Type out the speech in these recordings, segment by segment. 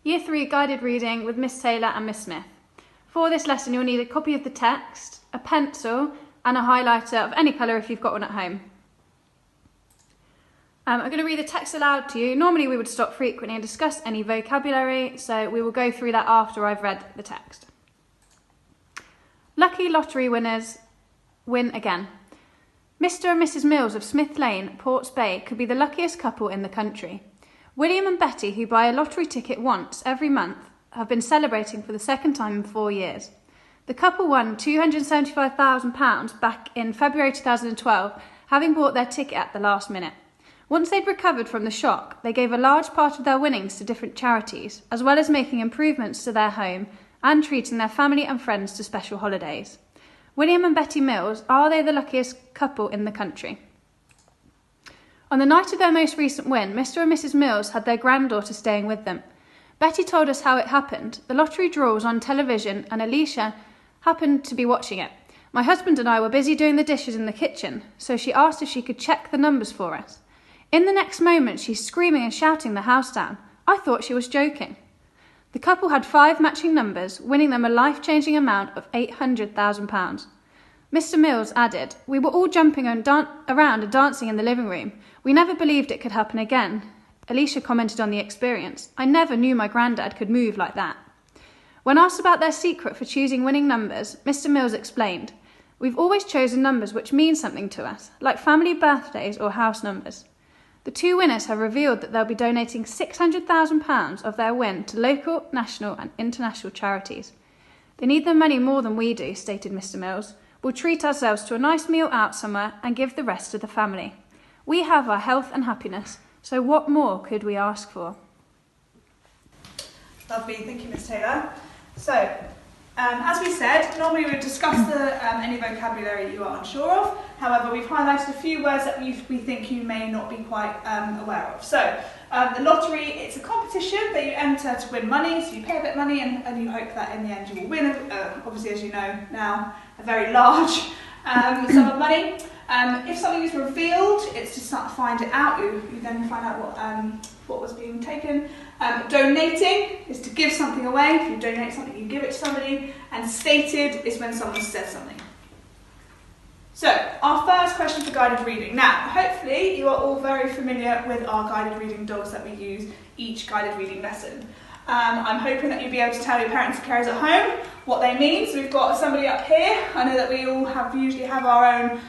Year 3 guided reading with Miss Taylor and Miss Smith. For this lesson you'll need a copy of the text, a pencil and a highlighter of any colour if you've got one at home. I'm going to read the text aloud to you. Normally we would stop frequently and discuss any vocabulary, so we will go through that after I've read the text. Lucky lottery winners win again. Mr. and Mrs. Mills of Smith Lane, Ports Bay, could be the luckiest couple in the country. William and Betty, who buy a lottery ticket once every month, have been celebrating for the second time in 4 years. The couple won £275,000 back in February 2012, having bought their ticket at the last minute. Once they'd recovered from the shock, they gave a large part of their winnings to different charities, as well as making improvements to their home and treating their family and friends to special holidays. William and Betty Mills, are they the luckiest couple in the country? On the night of their most recent win, Mr. and Mrs. Mills had their granddaughter staying with them. Betty told us how it happened. The lottery draw was on television and Alicia happened to be watching it. My husband and I were busy doing the dishes in the kitchen, so she asked if she could check the numbers for us. In the next moment, she's screaming and shouting the house down. I thought she was joking. The couple had 5 matching numbers, winning them a life-changing amount of £800,000. Mr. Mills added, "We were all jumping around and dancing in the living room. We never believed it could happen again." Alicia commented on the experience. "I never knew my granddad could move like that." When asked about their secret for choosing winning numbers, Mr. Mills explained, "We've always chosen numbers which mean something to us, like family birthdays or house numbers." The 2 winners have revealed that they'll be donating £600,000 of their win to local, national and international charities. "They need the money more than we do," stated Mr. Mills. "We'll treat ourselves to a nice meal out somewhere and give the rest to the family. We have our health and happiness, so what more could we ask for?" Lovely, thank you, Miss Taylor. So, as we said, normally we would discuss any vocabulary you are unsure of. However, we've highlighted a few words that we think you may not be quite aware of. So, the lottery, it's a competition that you enter to win money, so you pay a bit of money and you hope that in the end you will win, obviously as you know now, a very large sum of money. If something is revealed, it's to start to find it out. You then find out what was being taken. Donating is to give something away. If you donate something, you give it to somebody. And stated is when someone says something. So, our first question for guided reading. Now, hopefully you are all very familiar with our guided reading dogs that we use each guided reading lesson. I'm hoping that you'll be able to tell your parents and carers at home what they mean. So we've got somebody up here. I know that we all usually have our own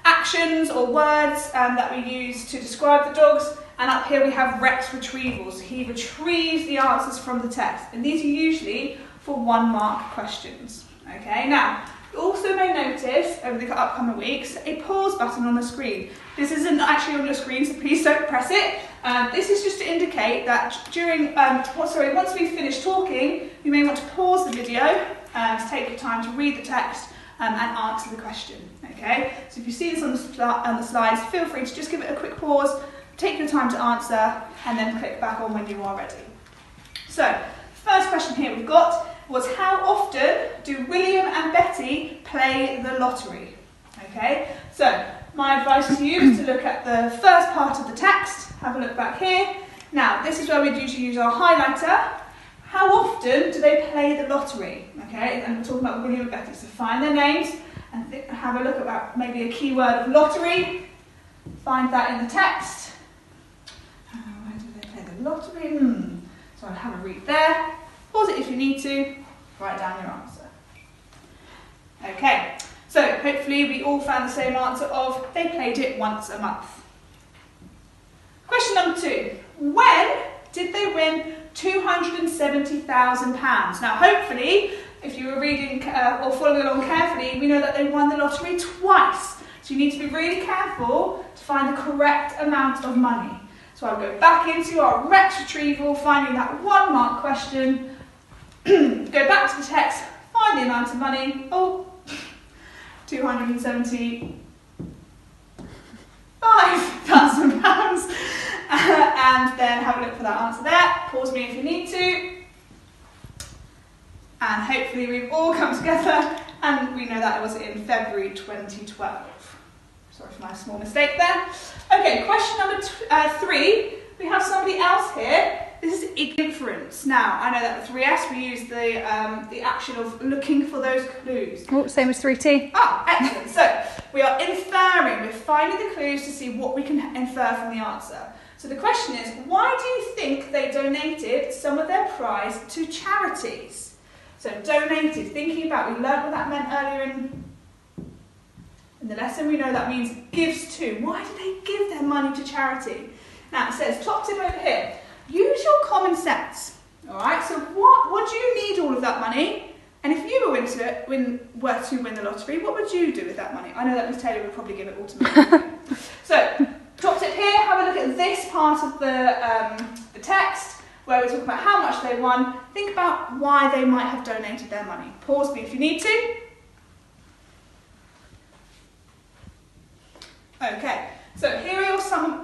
actions or words that we use to describe the dogs. And up here we have Rex Retrieval. So he retrieves the answers from the text. And these are usually for 1-mark questions. Okay, now, you also may notice over the upcoming weeks a pause button on the screen. This isn't actually on your screen, so please don't press it. This is just to indicate that during, once we've finished talking, you may want to pause the video to take your time to read the text and answer the question. Okay, so if you see this on the slides, feel free to just give it a quick pause, take your time to answer, and then click back on when you are ready. So, first question here we've got was, how often do William and Betty play the lottery? Okay, so my advice to you is to look at the first part of the text, have a look back here. Now, this is where we'd usually use our highlighter. How often do they play the lottery? Okay, and we're talking about William and Betty, so find their names and have a look at maybe a keyword of lottery. Find that in the text. Where do they play the lottery? So I'll have a read there. Pause it if you need to. Write down your answer. Okay, so hopefully we all found the same answer of they played it once a month. Question number 2. When did they win £270,000? Now hopefully, if you were reading or following along carefully, we know that they won the lottery twice. So you need to be really careful to find the correct amount of money. So I'll go back into our Rex Retrieval, finding that 1-mark question. Go back to the text, find the amount of money. Oh, £275,000. And then have a look for that answer there. Pause me if you need to. And hopefully we've all come together and we know that it was in February 2012. Sorry for my small mistake there. Okay, question number 3. We have somebody else here this is Piggy Influence. Now, I know that with 3S we use the action of looking for those clues. Oh, same as 3T. Ah, excellent. So, we are inferring, we're finding the clues to see what we can infer from the answer. So the question is, why do you think they donated some of their prize to charities? So donated, thinking about, we learned what that meant earlier in the lesson. We know that means gives to. Why did they give their money to charity? Now it says, top tip over here, use your common sense. All right, so what do you need all of that money? And if you were to win the lottery, what would you do with that money? I know that Miss Taylor would probably give it all to me. So, top tip here, have a look at this part of the text where we're talking about how much they won. Think about why they might have donated their money. Pause me if you need to. Okay, so here are some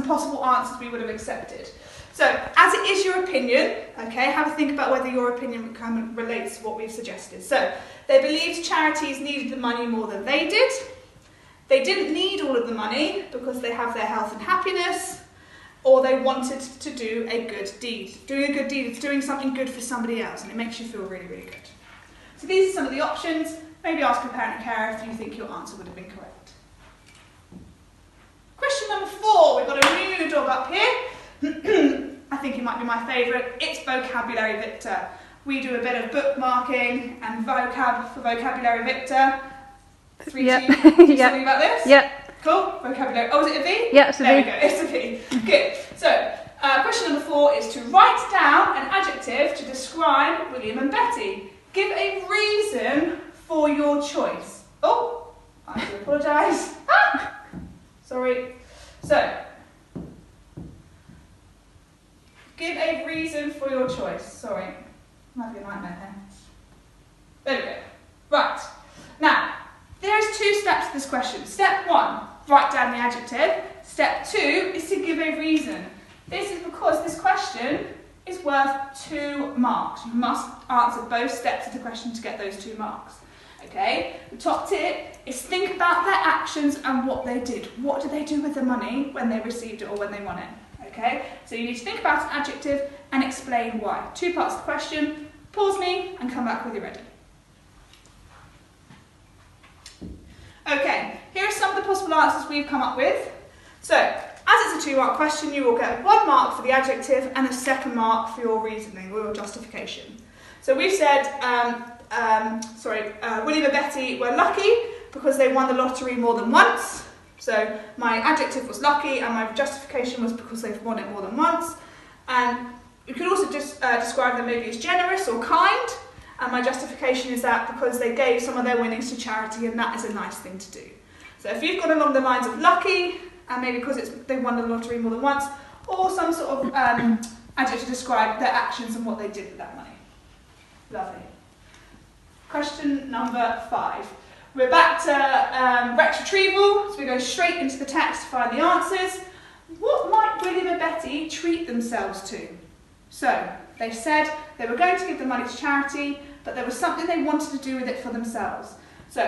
possible answers we would have accepted. So, as it is your opinion, okay, have a think about whether your opinion kind of relates to what we've suggested. So, they believed charities needed the money more than they did. They didn't need all of the money because they have their health and happiness, or they wanted to do a good deed. Doing a good deed is doing something good for somebody else, and it makes you feel really, really good. So these are some of the options. Maybe ask your parent and carer if you think your answer would have been correct. Question number 4. We've got a new dog up here. I think it might be my favourite. It's Vocabulary Victor. We do a bit of bookmarking and vocab for Vocabulary Victor. 3, yep. 2, do something about this? Yep. Cool. Vocabulary. Oh, is it a V? Yeah, it's a V. There we go. It's a V. Good. So, question number 4 is to write down an adjective to describe William and Betty. Give a reason for your choice. Oh, I do apologise. Sorry. So, give a reason for your choice. Sorry. Might be a nightmare here. There we go. Right. Now, there's 2 steps to this question. Step 1, write down the adjective. Step 2 is to give a reason. This is because this question is worth 2 marks. You must answer both steps of the question to get those 2 marks. Okay? The top tip is think about their actions and what they did. What did they do with the money when they received it or when they won it? Okay? So you need to think about an adjective and explain why. 2 parts of the question. Pause me and come back when you're ready. Okay, here are some of the possible answers we've come up with. So, as it's a 2-mark question, you will get 1 mark for the adjective and a 2nd mark for your reasoning or your justification. So we've said, William and Betty were lucky because they won the lottery more than once. So my adjective was lucky and my justification was because they've won it more than once. And you could also just describe them maybe as generous or kind. And my justification is that because they gave some of their winnings to charity and that is a nice thing to do. So if you've gone along the lines of lucky, and maybe because they've won the lottery more than once, or some sort of adjective to describe their actions and what they did with that money. Lovely. Question number 5. We're back to retrieval, so we go straight into the text to find the answers. What might William and Betty treat themselves to? So, they said they were going to give the money to charity, but there was something they wanted to do with it for themselves. So,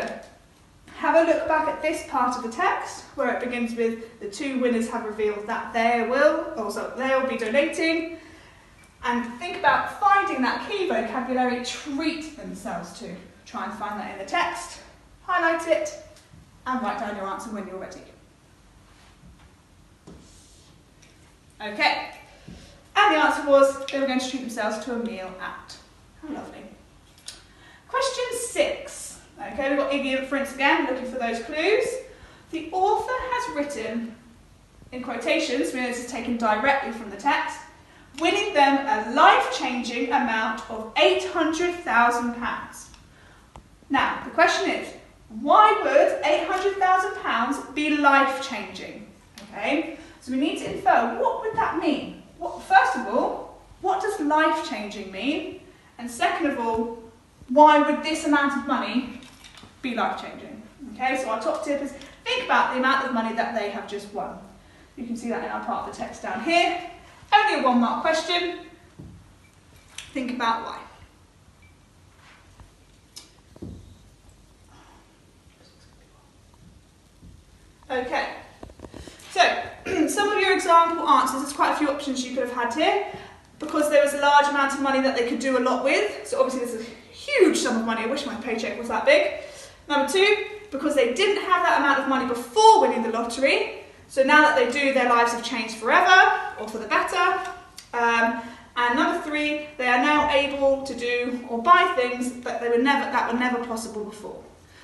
have a look back at this part of the text, where it begins with the 2 winners have revealed that they'll be donating, and think about finding that key vocabulary, treat themselves to. Try and find that in the text, highlight it, and write down your answer when you're ready. Okay. And the answer was they were going to treat themselves to a meal at. How lovely. Question 6. Okay, we've got Piggy Influence again, looking for those clues. The author has written, in quotations, this is taken directly from the text, winning them a life-changing amount of £800,000. Now, the question is, why would £800,000 be life-changing? Okay, so we need to infer, what would that mean? First of all, what does life-changing mean? And second of all, why would this amount of money be life-changing? Okay, so our top tip is think about the amount of money that they have just won. You can see that in our part of the text down here. Only a 1-mark question. Think about why. Okay, so some of your example answers, there's quite a few options you could have had here. because there was a large amount of money that they could do a lot with. So obviously there's a huge sum of money. I wish my paycheck was that big. Number 2, because they didn't have that amount of money before winning the lottery. So now that they do, their lives have changed forever, or for the better. And number 3, they are now able to do or buy things that were never possible before.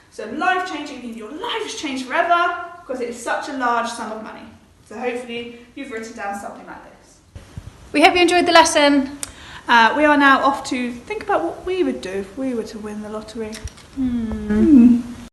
So life-changing means your life has changed forever because it is such a large sum of money. So hopefully you've written down something like this. We hope you enjoyed the lesson. We are now off to think about what we would do if we were to win the lottery.